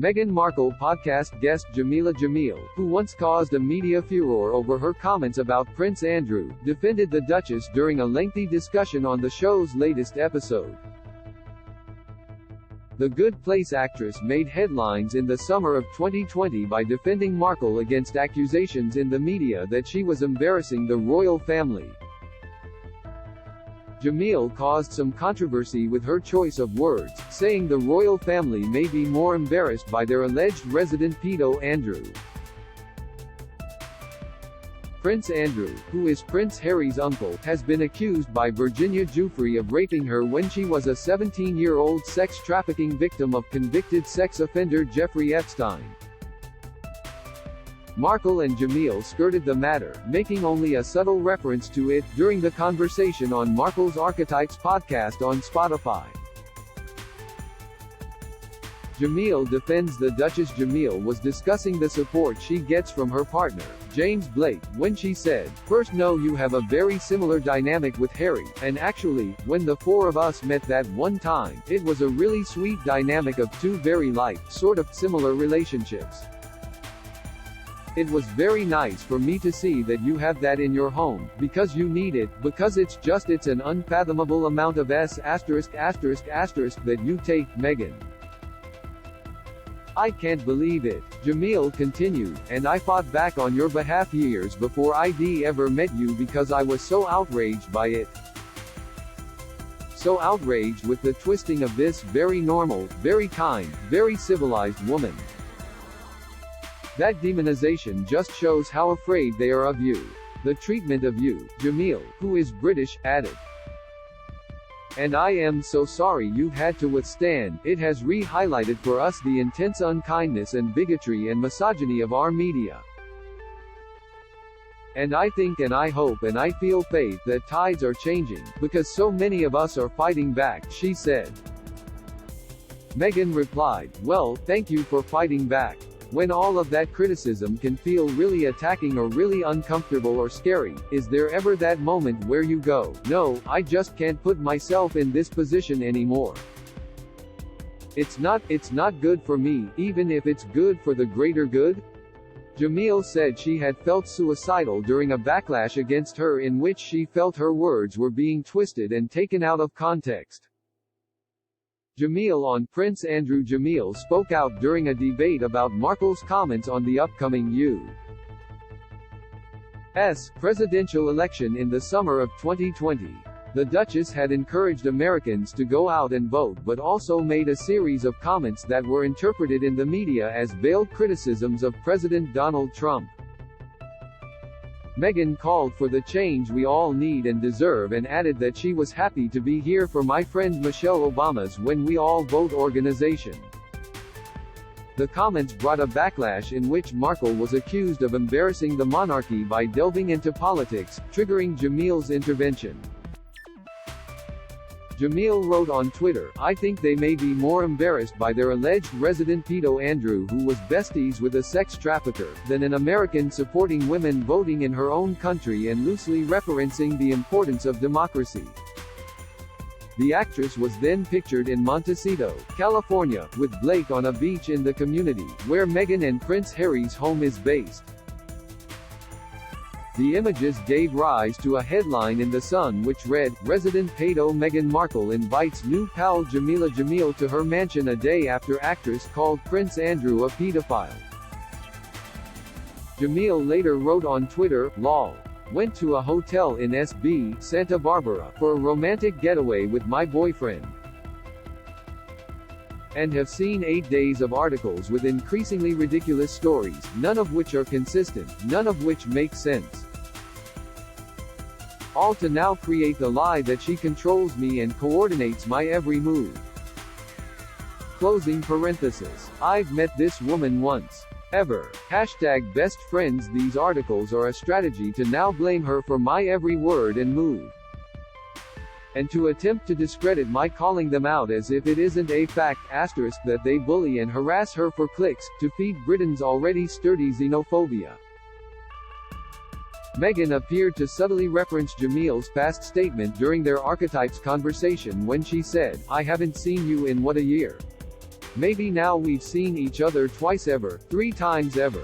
Meghan Markle podcast guest Jameela Jamil, who once caused a media furor over her comments about Prince Andrew, defended the Duchess during a lengthy discussion on the show's latest episode. The Good Place actress made headlines in the summer of 2020 by defending Markle against accusations in the media that she was embarrassing the royal family. Jamil caused some controversy with her choice of words, saying the royal family may be more embarrassed by their alleged resident pedo Andrew. Prince Andrew, who is Prince Harry's uncle, has been accused by Virginia Giuffre of raping her when she was a 17-year-old sex trafficking victim of convicted sex offender Jeffrey Epstein. Markle and Jamil skirted the matter, making only a subtle reference to it, during the conversation on Markle's Archetypes podcast on Spotify. Jamil defends the Duchess. Jamil was discussing the support she gets from her partner, James Blake, when she said, "First, no, you have a very similar dynamic with Harry, and actually, when the four of us met that one time, it was a really sweet dynamic of two very sort of similar relationships. It was very nice for me to see that you have that in your home, because you need it, because it's an unfathomable amount of that you take, Meghan. I can't believe it," Jamil continued, "and I fought back on your behalf years before I'd ever met you because I was so outraged by it. So outraged with the twisting of this very normal, very kind, very civilized woman. That demonization just shows how afraid they are of you. The treatment of you," Jamil, who is British, added. "And I am so sorry you've had to withstand. It has re-highlighted for us the intense unkindness and bigotry and misogyny of our media. And I think and I hope and I feel faith that tides are changing, because so many of us are fighting back," she said. Meghan replied, "Well, thank you for fighting back. When all of that criticism can feel really attacking or really uncomfortable or scary, is there ever that moment where you go, no, I just can't put myself in this position anymore. It's not good for me, even if it's good for the greater good?" Jamil said she had felt suicidal during a backlash against her in which she felt her words were being twisted and taken out of context. Jamil on Prince Andrew. Jamil spoke out during a debate about Markle's comments on the upcoming U.S. presidential election in the summer of 2020. The Duchess had encouraged Americans to go out and vote but also made a series of comments that were interpreted in the media as veiled criticisms of President Donald Trump. Meghan called for the change we all need and deserve and added that she was happy to be here for my friend Michelle Obama's When We All Vote organization. The comments brought a backlash in which Markle was accused of embarrassing the monarchy by delving into politics, triggering Jamil's intervention. Jamil wrote on Twitter, "I think they may be more embarrassed by their alleged resident pedo Andrew, who was besties with a sex trafficker, than an American supporting women voting in her own country and loosely referencing the importance of democracy." The actress was then pictured in Montecito, California, with Blake on a beach in the community, where Meghan and Prince Harry's home is based. The images gave rise to a headline in The Sun which read, "Resident pedo Meghan Markle invites new pal Jameela Jamil to her mansion a day after actress called Prince Andrew a pedophile." Jamil later wrote on Twitter, "Lol. Went to a hotel in SB, Santa Barbara, for a romantic getaway with my boyfriend. And have seen 8 days of articles with increasingly ridiculous stories, none of which are consistent, none of which make sense. All to now create the lie that she controls me and coordinates my every move. Closing parenthesis. I've met this woman once. Ever. Hashtag best friends." These articles are a strategy to now blame her for my every word and move. And to attempt to discredit my calling them out as if it isn't a fact, that they bully and harass her for clicks, to feed Britain's already sturdy xenophobia. Meghan appeared to subtly reference Jamil's past statement during their Archetypes conversation when she said, "I haven't seen you in what, a year? Maybe now we've seen each other twice ever, 3 times ever.